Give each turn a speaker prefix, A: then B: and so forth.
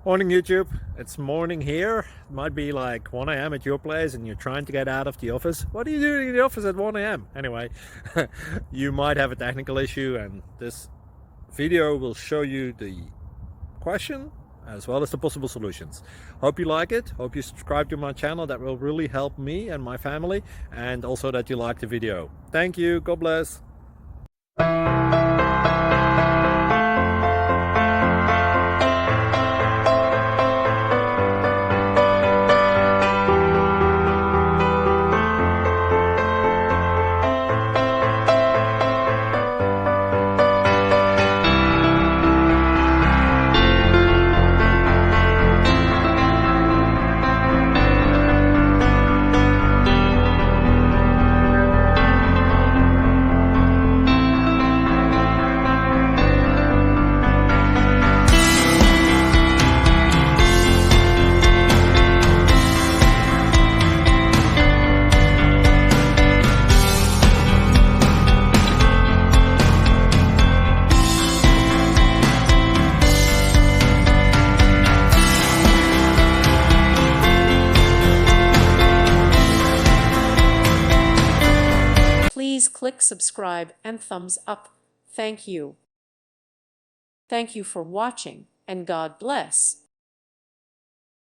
A: Morning YouTube, it's morning here. It might be like 1 a.m. at your place and you're trying to get out of the office. What are you doing in the office at 1 a.m.? Anyway, you might have a technical issue and this video will show you the question as well as the possible solutions. Hope you like it, hope you subscribe to my channel. That will really help me and my family, and also that you like the video. Thank you, God bless.
B: Please click subscribe and thumbs up. Thank you. Thank you for watching, and God bless.